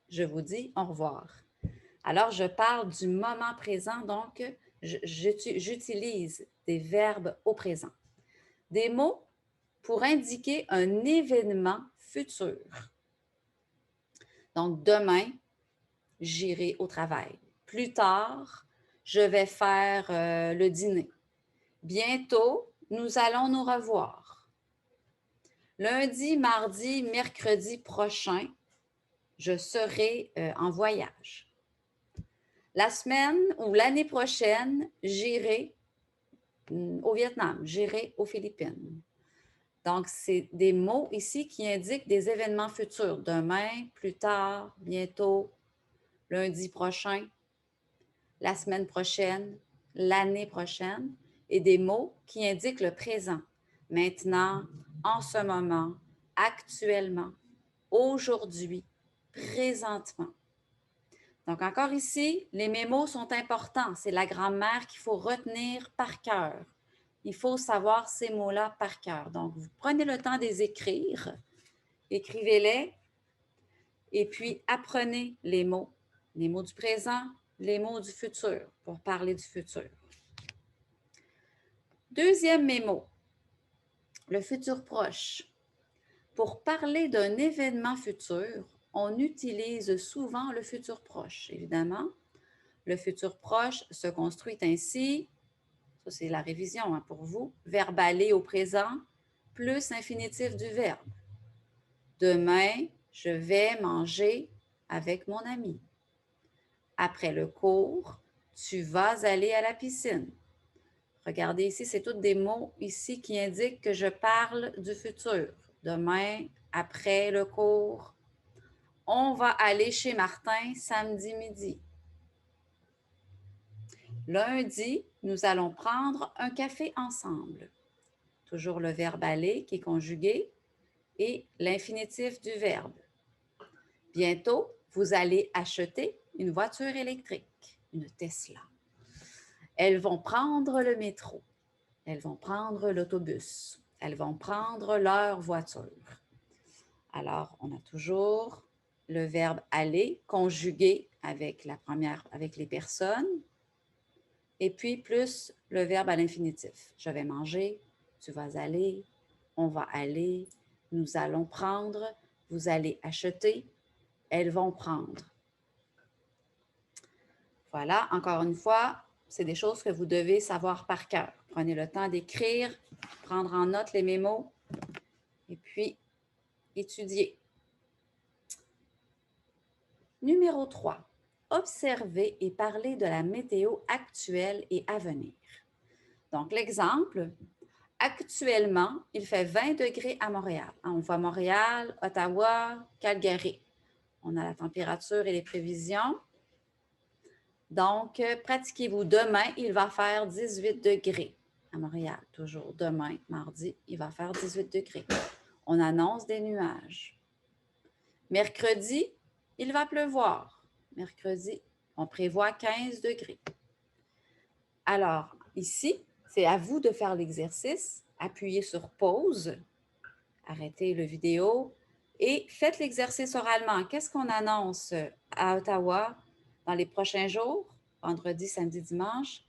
S1: je vous dis au revoir. Alors, je parle du moment présent, donc j'utilise des verbes au présent. Des mots pour indiquer un événement futur. Donc, demain, j'irai au travail. Plus tard, je vais faire le dîner. Bientôt, nous allons nous revoir. Lundi, mardi, mercredi prochain, je serai en voyage. La semaine ou l'année prochaine, j'irai au Vietnam, j'irai aux Philippines. Donc, c'est des mots ici qui indiquent des événements futurs. Demain, plus tard, bientôt, lundi prochain, la semaine prochaine, l'année prochaine, et des mots qui indiquent le présent. Maintenant, en ce moment, actuellement, aujourd'hui, présentement. Donc, encore ici, les mémos sont importants. C'est la grammaire qu'il faut retenir par cœur. Il faut savoir ces mots-là par cœur. Donc, vous prenez le temps de les écrire, écrivez-les, et puis apprenez les mots du présent, les mots du futur, pour parler du futur. Deuxième mémo, le futur proche. Pour parler d'un événement futur, on utilise souvent le futur proche, évidemment. Le futur proche se construit ainsi, ça c'est la révision hein, pour vous, verbe aller au présent plus infinitif du verbe. Demain, je vais manger avec mon ami. Après le cours, tu vas aller à la piscine. Regardez ici, c'est tous des mots ici qui indiquent que je parle du futur. Demain, après le cours, on va aller chez Martin samedi midi. Lundi, nous allons prendre un café ensemble. Toujours le verbe aller qui est conjugué et l'infinitif du verbe. Bientôt, vous allez acheter une voiture électrique, une Tesla. Elles vont prendre le métro. Elles vont prendre l'autobus. Elles vont prendre leur voiture. Alors, on a toujours le verbe aller conjugué avec les personnes et puis plus le verbe à l'infinitif. Je vais manger, tu vas aller, on va aller, nous allons prendre, vous allez acheter, elles vont prendre. Voilà, encore une fois, c'est des choses que vous devez savoir par cœur. Prenez le temps d'écrire, prendre en note les mémos et puis étudier. Numéro 3. Observer et parler de la météo actuelle et à venir. Donc, l'exemple, actuellement, il fait 20 degrés à Montréal. On voit Montréal, Ottawa, Calgary. On a la température et les prévisions. Donc, pratiquez-vous. Demain, il va faire 18 degrés à Montréal. Toujours demain, mardi, il va faire 18 degrés. On annonce des nuages. Mercredi, il va pleuvoir. Mercredi, on prévoit 15 degrés. Alors, ici, c'est à vous de faire l'exercice. Appuyez sur pause, arrêtez la vidéo et faites l'exercice oralement. Qu'est-ce qu'on annonce à Ottawa dans les prochains jours, vendredi, samedi, dimanche?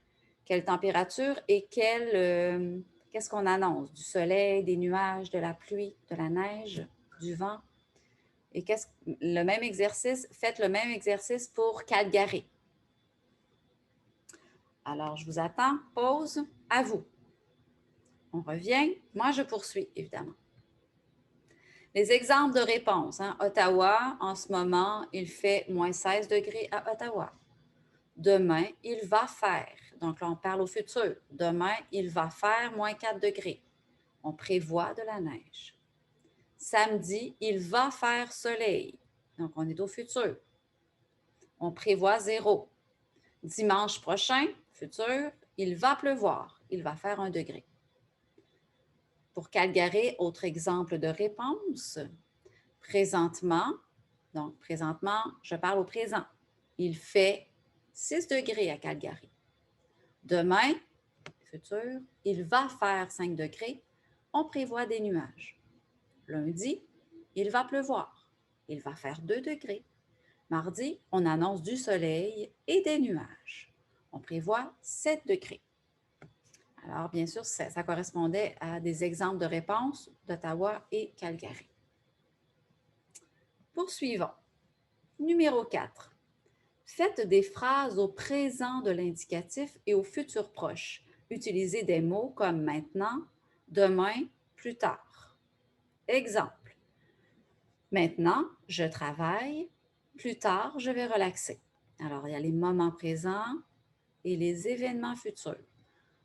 S1: Quelle température et qu'est-ce qu'on annonce? Du soleil, des nuages, de la pluie, de la neige, du vent? Et faites le même exercice pour Calgary. Alors, je vous attends. Pause. À vous. On revient. Moi, je poursuis, évidemment. Les exemples de réponse. Hein. Ottawa, en ce moment, il fait moins 16 degrés à Ottawa. Demain, il va faire. Donc là, on parle au futur. Demain, il va faire moins 4 degrés. On prévoit de la neige. Samedi, il va faire soleil. Donc, on est au futur. On prévoit 0. Dimanche prochain, futur, il va pleuvoir. Il va faire 1 degré. Pour Calgary, autre exemple de réponse. Présentement, donc présentement, je parle au présent. Il fait 6 degrés à Calgary. Demain, futur, il va faire 5 degrés. On prévoit des nuages. Lundi, il va pleuvoir. Il va faire 2 degrés. Mardi, on annonce du soleil et des nuages. On prévoit 7 degrés. Alors, bien sûr, ça correspondait à des exemples de réponses d'Ottawa et Calgary. Poursuivons. Numéro 4. Faites des phrases au présent de l'indicatif et au futur proche. Utilisez des mots comme maintenant, demain, plus tard. Exemple. Maintenant, je travaille. Plus tard, je vais relaxer. Alors, il y a les moments présents et les événements futurs.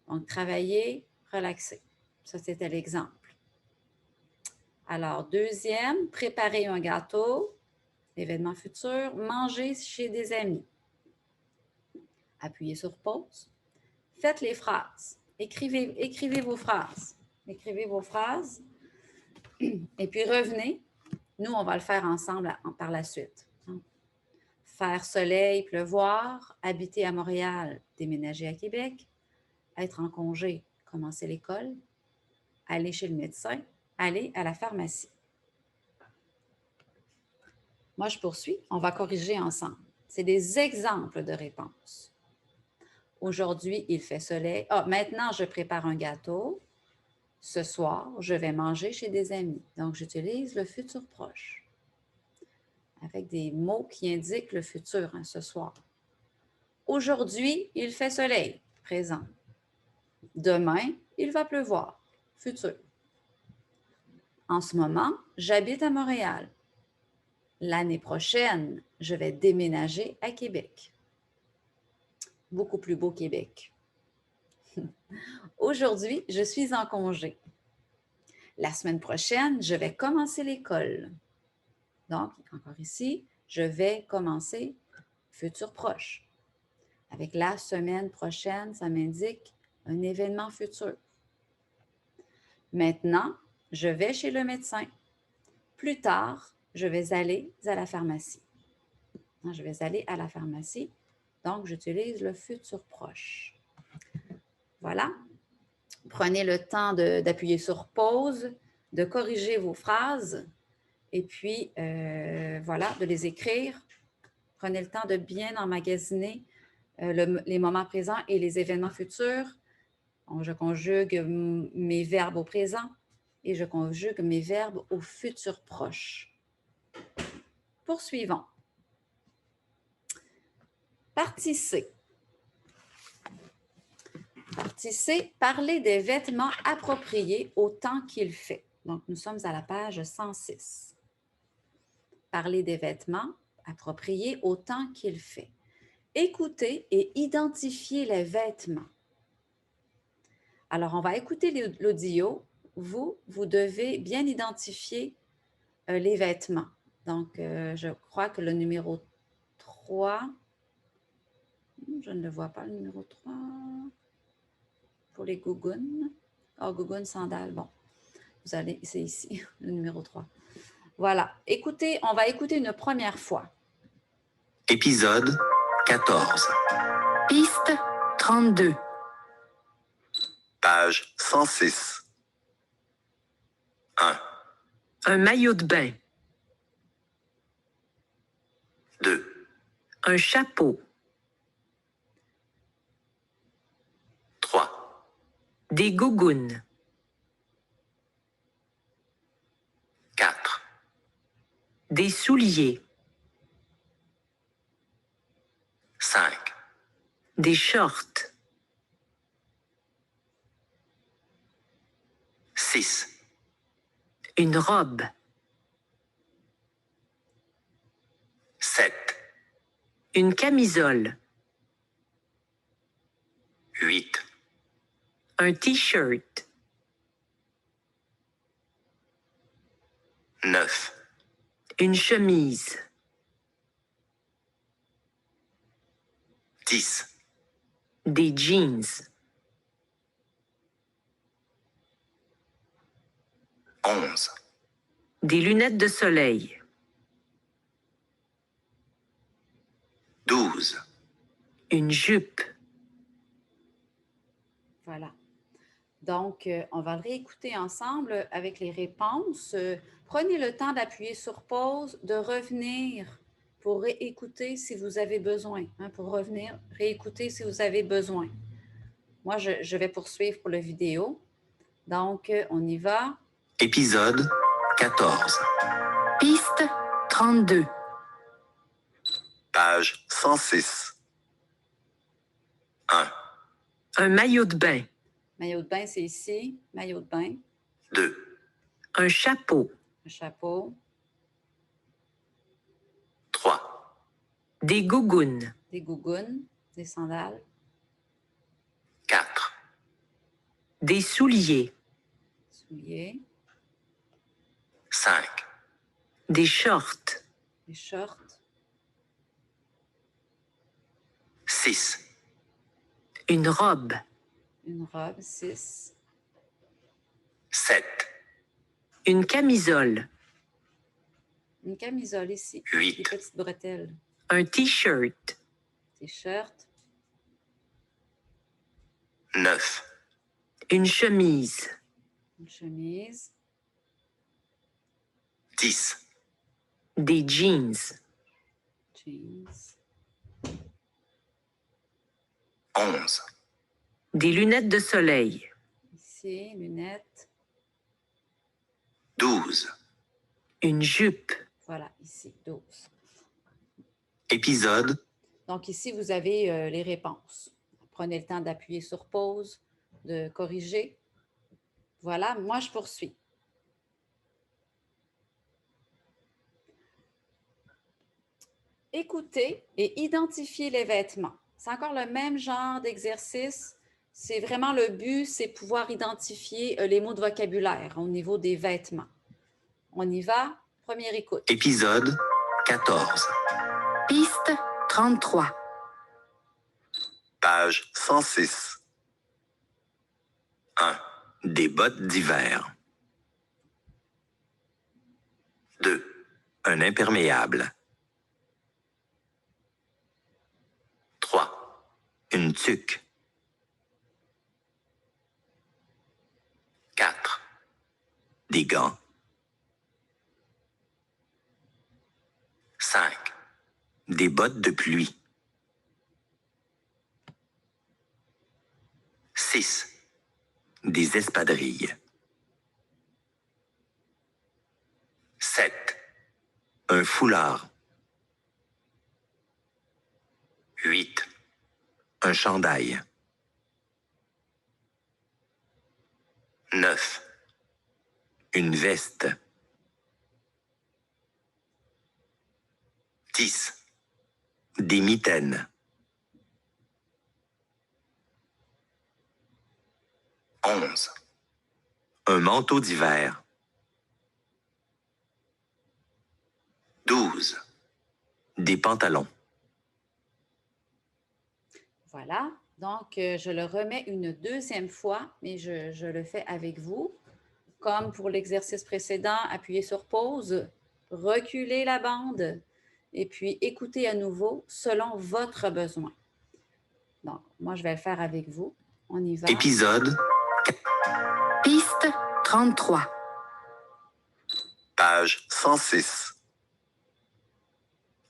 S1: Donc, travailler, relaxer. Ça, c'était l'exemple. Alors, deuxième, préparer un gâteau. Événement futur, manger chez des amis. Appuyez sur pause. Faites les phrases. Écrivez vos phrases. Écrivez vos phrases. Et puis, revenez. Nous, on va le faire ensemble par la suite. Faire soleil, pleuvoir, habiter à Montréal, déménager à Québec, être en congé, commencer l'école, aller chez le médecin, aller à la pharmacie. Moi, je poursuis. On va corriger ensemble. C'est des exemples de réponses. Aujourd'hui, il fait soleil. Ah, maintenant, je prépare un gâteau. Ce soir, je vais manger chez des amis. Donc, j'utilise le futur proche avec des mots qui indiquent le futur, hein, ce soir. Aujourd'hui, il fait soleil, présent. Demain, il va pleuvoir, futur. En ce moment, j'habite à Montréal. L'année prochaine, je vais déménager à Québec. Beaucoup plus beau Québec. Aujourd'hui, je suis en congé. La semaine prochaine, je vais commencer l'école. Donc, encore ici, je vais commencer futur proche. Avec la semaine prochaine, ça m'indique un événement futur. Maintenant, je vais chez le médecin. Plus tard, je vais aller à la pharmacie. Je vais aller à la pharmacie. Donc, j'utilise le futur proche. Voilà. Prenez le temps d'appuyer sur pause, de corriger vos phrases et puis, voilà, de les écrire. Prenez le temps de bien emmagasiner les moments présents et les événements futurs. Je conjugue mes verbes au présent et je conjugue mes verbes au futur proche. Poursuivons. Partie C. Partie C, parler des vêtements appropriés au temps qu'il fait. Donc, nous sommes à la page 106. Parler des vêtements appropriés au temps qu'il fait. Écoutez et identifiez les vêtements. Alors, on va écouter l'audio. Vous devez bien identifier les vêtements. Donc, je crois que le numéro 3, je ne le vois pas, le numéro 3, pour les gougounes. Oh, gougounes, sandales, bon. Vous allez, c'est ici, le numéro 3. Voilà. Écoutez, on va écouter une première fois.
S3: Épisode 14.
S4: Piste 32.
S3: Page 106. 1,
S4: Un maillot de bain.
S3: 2,
S4: Un chapeau.
S3: 3,
S4: Des gougounes.
S3: 4,
S4: Des souliers.
S3: 5,
S4: Des shorts.
S3: 6,
S4: Une robe.
S3: 7,
S4: Une camisole.
S3: 8,
S4: Un t-shirt.
S3: 9,
S4: Une chemise.
S3: 10,
S4: Des jeans.
S3: 11,
S4: Des lunettes de soleil.
S3: 12,
S4: Une jupe.
S1: Voilà. Donc, on va le réécouter ensemble avec les réponses. Prenez le temps d'appuyer sur pause, de revenir pour réécouter si vous avez besoin. Pour revenir, réécouter si vous avez besoin. Moi, je vais poursuivre pour la vidéo. Donc, on y va.
S3: Épisode 14.
S4: Piste 32.
S3: Page 106. 1,
S4: Un maillot de bain.
S1: Maillot de bain, c'est ici. Maillot de bain.
S3: 2,
S4: Un chapeau.
S1: Un chapeau.
S3: 3,
S4: Des gougounes.
S1: Des gougounes. Des sandales.
S3: 4,
S4: Des souliers.
S1: Souliers.
S3: 5,
S4: Des shorts.
S1: Des shorts.
S3: 6,
S4: Une robe.
S1: Une robe. 6.
S3: 7,
S4: Une camisole.
S1: Une camisole ici.
S3: 8,
S1: Des petites bretelles.
S4: Un t-shirt.
S1: T-shirt.
S3: 9,
S4: Une chemise.
S1: Une chemise.
S3: 10,
S4: Des jeans.
S1: Jeans.
S3: 11,
S4: Des lunettes de soleil.
S1: Ici, lunettes.
S3: 12.
S4: Une jupe.
S1: Voilà, ici, 12.
S3: Épisode,
S1: Donc ici, vous avez les réponses. Prenez le temps d'appuyer sur pause, de corriger. Voilà, moi, je poursuis. Écoutez et identifiez les vêtements. C'est encore le même genre d'exercice. C'est vraiment le but, c'est pouvoir identifier les mots de vocabulaire au niveau des vêtements. On y va. Première écoute.
S3: épisode 14.
S4: Piste 33.
S3: Page 106. 1. Des bottes d'hiver. 2. Un imperméable. 3. Une tuque. 4. Des gants. 5. Des bottes de pluie. 6. Des espadrilles. 7. Un foulard. 8. Un chandail. 9. Une veste. 10. Des mitaines. 11. Un manteau d'hiver. 12. Des pantalons.
S1: Voilà. Donc, je le remets une deuxième fois, mais je le fais avec vous. Comme pour l'exercice précédent, appuyez sur pause, reculez la bande et puis écoutez à nouveau selon votre besoin. Donc, moi, je vais le faire avec vous. On y va.
S3: Épisode,
S4: Piste 33.
S3: page 106.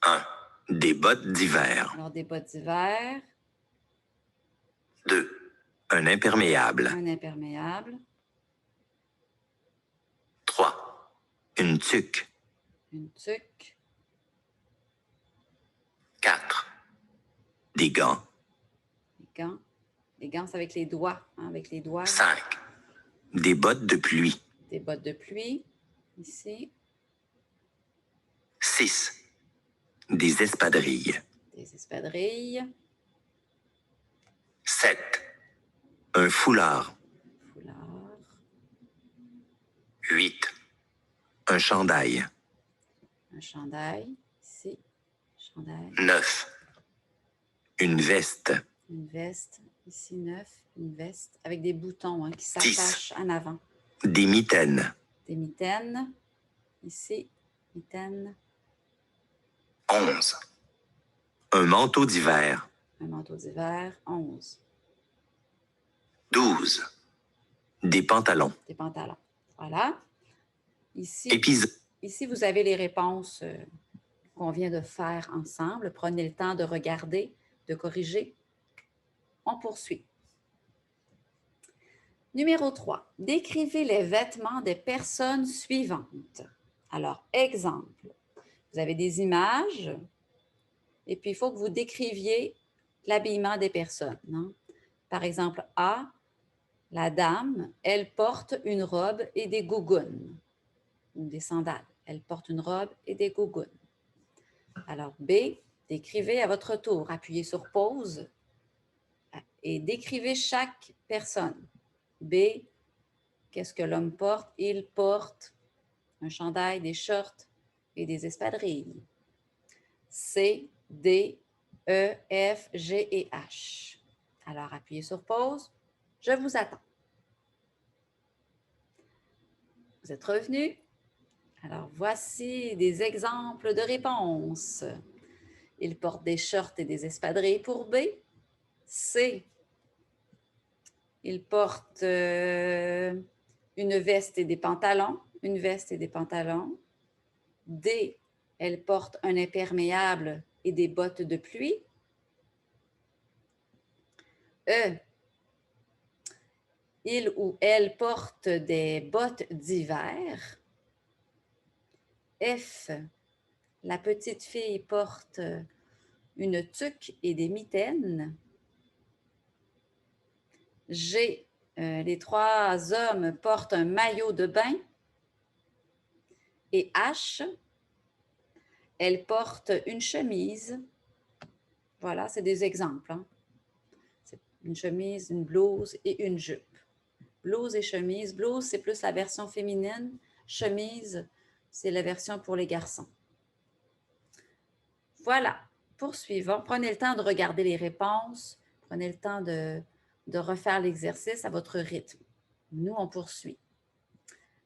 S3: 1. Des bottes d'hiver.
S1: Alors, des bottes d'hiver,
S3: 2. Un imperméable.
S1: un imperméable,
S3: 3. Une tuque.
S1: une tuque,
S3: 4. Des gants.
S1: des gants. Les gants, c'est avec les doigts, hein, avec les doigts.
S3: 5. Des bottes de pluie.
S1: Des bottes de pluie, ici,
S3: 6. Des espadrilles.
S1: des espadrilles,
S3: 7. Un foulard.
S1: foulard,
S3: 8. Un chandail.
S1: un chandail, ici, chandail,
S3: 9. Une veste.
S1: une veste, ici 9, une veste avec des boutons hein, qui s'attachent en avant.
S3: Des mitaines.
S1: Des mitaines, ici, mitaines,
S3: 11. Un manteau d'hiver.
S1: un manteau d'hiver, 11,
S3: 12. Des pantalons.
S1: des pantalons. Voilà. Ici,
S3: Épisode,
S1: ici, vous avez les réponses qu'on vient de faire ensemble. Prenez le temps de regarder, de corriger. On poursuit. Numéro 3. Décrivez les vêtements des personnes suivantes. Alors, exemple, vous avez des images et puis il faut que vous décriviez l'habillement des personnes. Hein? Par exemple, A, la dame, elle porte une robe et des gougounes ou des sandales. Elle porte une robe et des gougounes. Alors, B, décrivez à votre tour. Appuyez sur pause et décrivez chaque personne. B, qu'est-ce que l'homme porte? Il porte un chandail, des shorts et des espadrilles. C, D, E, F, G et H. Alors, appuyez sur pause. Je vous attends. Vous êtes revenus? Alors, voici des exemples de réponses. Il porte des shorts et des espadrilles pour B. C, il porte une veste et des pantalons. Une veste et des pantalons. D, elle porte un imperméable et des bottes de pluie. E, il ou elle porte des bottes d'hiver. F, la petite fille porte une tuque et des mitaines. G, les trois hommes portent un maillot de bain. Et H, elle porte une chemise. Voilà, c'est des exemples. Hein. C'est une chemise, une blouse et une jupe. Blouse et chemise. Blouse, c'est plus la version féminine. Chemise, c'est la version pour les garçons. Voilà. Poursuivons. Prenez le temps de regarder les réponses. Prenez le temps de refaire l'exercice à votre rythme. Nous, on poursuit.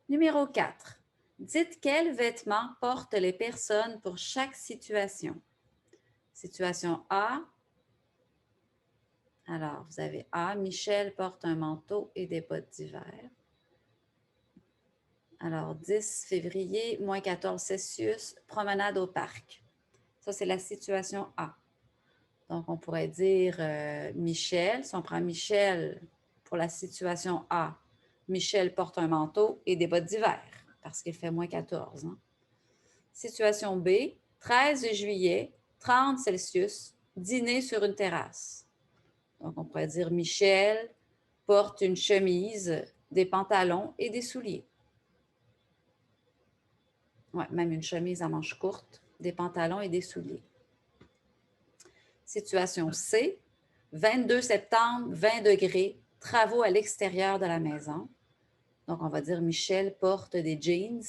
S1: Numéro 4. Dites quels vêtements portent les personnes pour chaque situation. Situation A. Alors, vous avez A. Michel porte un manteau et des bottes d'hiver. Alors, 10 février, moins 14 Celsius, promenade au parc. Ça, c'est la situation A. Donc, on pourrait dire Michel. Si on prend Michel pour la situation A, Michel porte un manteau et des bottes d'hiver parce qu'il fait moins 14. Hein? Situation B, 13 juillet, 30 Celsius, dîner sur une terrasse. Donc, on pourrait dire Michel porte une chemise, des pantalons et des souliers. Oui, même une chemise à manches courtes, des pantalons et des souliers. Situation C, 22 septembre, 20 degrés, travaux à l'extérieur de la maison. Donc, on va dire Michel porte des jeans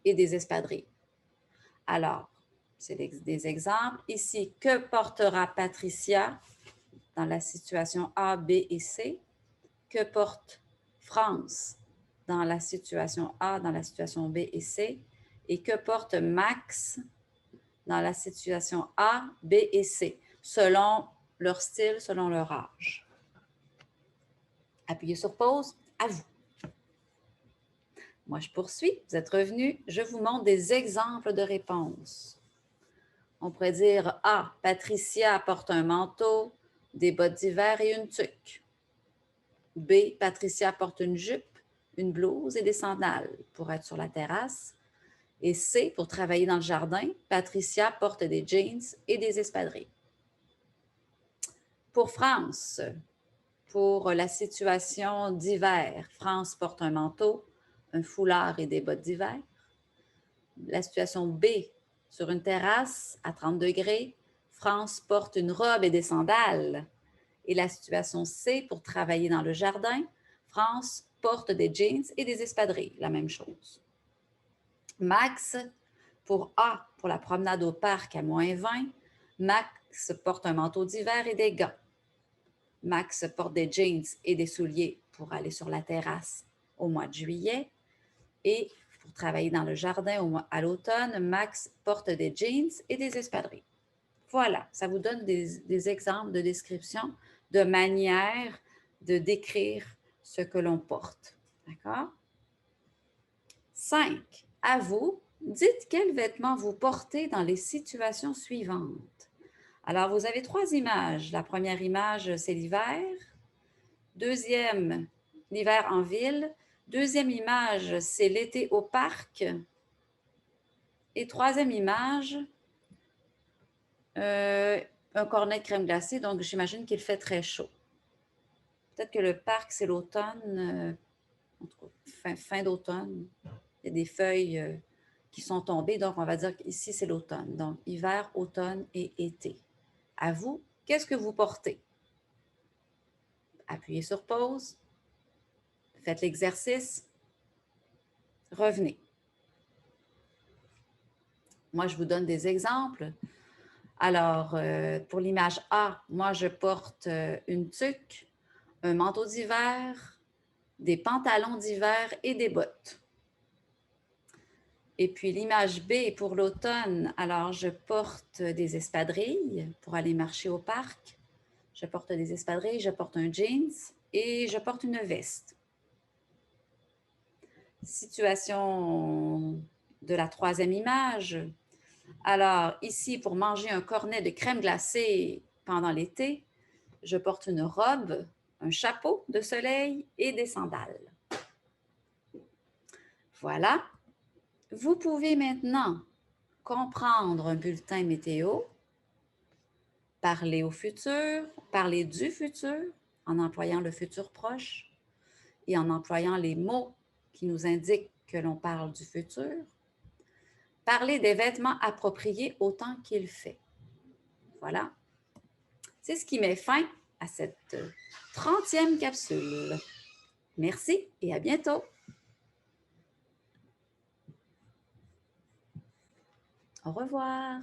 S1: et des espadrilles. Alors, c'est des exemples. Ici, que portera Patricia dans la situation A, B et C? Que porte France dans la situation A, dans la situation B et C? Et que porte Max dans la situation A, B et C, selon leur style, selon leur âge? Appuyez sur pause, à vous. Moi, je poursuis. Vous êtes revenus. Je vous montre des exemples de réponses. On pourrait dire A, Patricia porte un manteau, des bottes d'hiver et une tuque. B, Patricia porte une jupe, une blouse et des sandales pour être sur la terrasse. Et C, pour travailler dans le jardin, Patricia porte des jeans et des espadrilles. Pour France, pour la situation d'hiver, France porte un manteau, un foulard et des bottes d'hiver. La situation B, sur une terrasse à 30 degrés, France porte une robe et des sandales. Et la situation C, pour travailler dans le jardin, France porte des jeans et des espadrilles, la même chose. Max, pour A, pour la promenade au parc à moins 20, Max porte un manteau d'hiver et des gants. Max porte des jeans et des souliers pour aller sur la terrasse au mois de juillet. Et pour travailler dans le jardin à l'automne, Max porte des jeans et des espadrilles. Voilà, ça vous donne des exemples de description, de manière de décrire ce que l'on porte. D'accord? 5. À vous, dites quels vêtements vous portez dans les situations suivantes. Alors, vous avez 3 images. La première image, c'est l'hiver. Deuxième, l'hiver en ville. Deuxième image, c'est l'été au parc. Et troisième image, un cornet de crème glacée. Donc, j'imagine qu'il fait très chaud. Peut-être que le parc, c'est l'automne, en tout cas, fin d'automne. Il y a des feuilles qui sont tombées. Donc, on va dire qu'ici, c'est l'automne. Donc, hiver, automne et été. À vous, qu'est-ce que vous portez? Appuyez sur pause. Faites l'exercice. Revenez. Moi, je vous donne des exemples. Alors, pour l'image A, moi, je porte une tuque, un manteau d'hiver, des pantalons d'hiver et des bottes. Et puis, l'image B, pour l'automne, alors, je porte des espadrilles pour aller marcher au parc. Je porte des espadrilles, je porte un jeans et je porte une veste. Situation de la troisième image. Alors, ici, pour manger un cornet de crème glacée pendant l'été, je porte une robe, un chapeau de soleil et des sandales. Voilà. Vous pouvez maintenant comprendre un bulletin météo, parler au futur, parler du futur en employant le futur proche et en employant les mots qui nous indiquent que l'on parle du futur, parler des vêtements appropriés autant qu'il fait. Voilà. C'est ce qui met fin à cette 30e capsule. Merci et à bientôt. Au revoir.